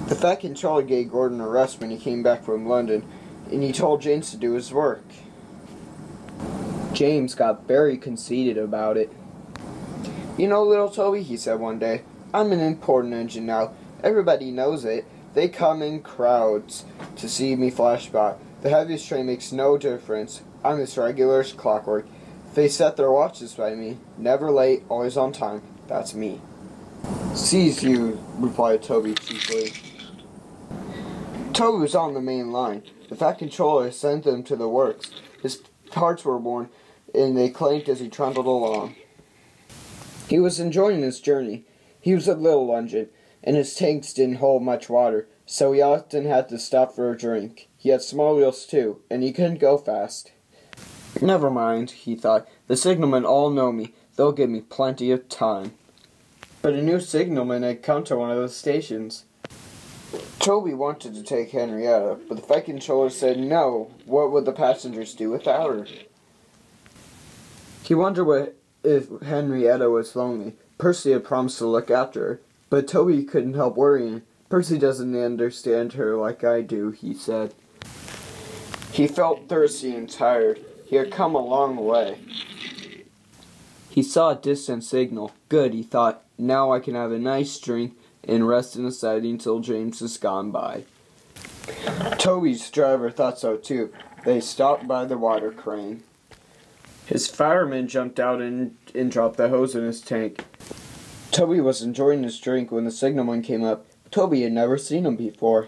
The Fat Controller gave Gordon a rest when he came back from London, and he told James to do his work. James got very conceited about it. "You know, little Toby," he said one day, "I'm an important engine now. Everybody knows it. They come in crowds to see me flash by. The heaviest train makes no difference. I'm as regular as clockwork. They set their watches by me. Never late, always on time. That's me." "Sees you," replied Toby cheaply. Toby was on the main line. The Fat Controller sent him to the works. His parts were worn, and they clanked as he trundled along. He was enjoying his journey. He was a little engine, and his tanks didn't hold much water, so he often had to stop for a drink. He had small wheels too, and he couldn't go fast. "Never mind," he thought. "The signalmen all know me. They'll give me plenty of time." But a new signalman had come to one of the stations. Toby wanted to take Henrietta, but the Fat Controller said no. What would the passengers do without her? He wondered if Henrietta was lonely. Percy had promised to look after her, but Toby couldn't help worrying. "Percy doesn't understand her like I do," he said. He felt thirsty and tired. He had come a long way. He saw a distant signal. Good, he thought. Now I can have a nice drink and rest in the siding till James has gone by. Toby's driver thought so too. They stopped by the water crane. His fireman jumped out and dropped the hose in his tank. Toby was enjoying his drink when the signalman came up. Toby had never seen him before.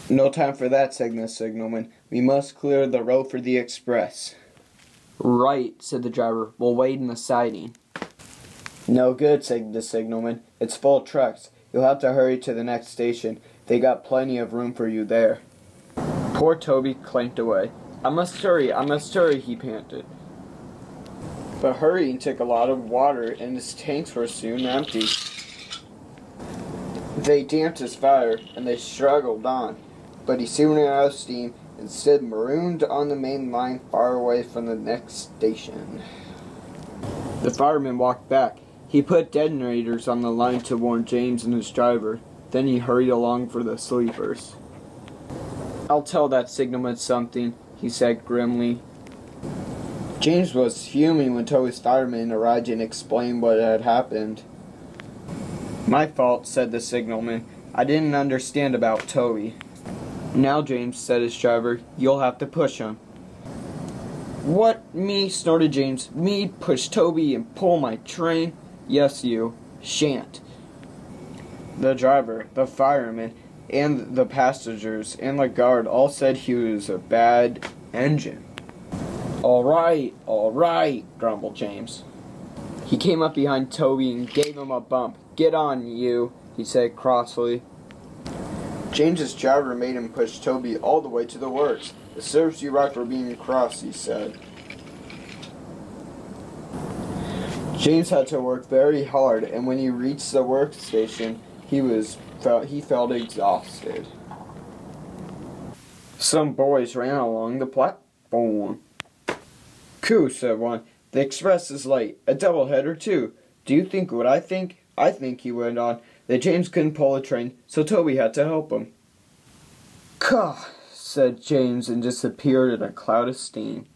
"No time for that," said the signalman. "We must clear the road for the express." "Right," said the driver. "We'll wait in the siding." "No good," said the signalman. "It's full of trucks. You'll have to hurry to the next station. They got plenty of room for you there." Poor Toby clanked away. I must hurry," he panted. But hurrying took a lot of water, and his tanks were soon empty. They damped his fire, and they struggled on, but he soon ran out of steam and stood marooned on the main line far away from the next station. The fireman walked back. He put detonators on the line to warn James and his driver. Then he hurried along for the sleepers. "I'll tell that signalman something," he said grimly. James was fuming when Toby's fireman arrived and explained what had happened. "My fault," said the signalman. "I didn't understand about Toby." "Now, James," said his driver, "you'll have to push him." "What, me?" snorted James. "Me push Toby and pull my train?" "Yes, you. Shan't." The driver, the fireman, and the passengers, and the guard all said he was a bad engine. All right, grumbled James. He came up behind Toby and gave him a bump. "Get on, you," he said crossly. James's driver made him push Toby all the way to the works. "It serves you right for being cross," he said. James had to work very hard, and when he reached the workstation, he felt exhausted. Some boys ran along the platform. "Coo," said one. "The express is late. A doubleheader, too. Do you think what I think? I think," he went on, "that James couldn't pull a train, so Toby had to help him." "Caw," said James and disappeared in a cloud of steam.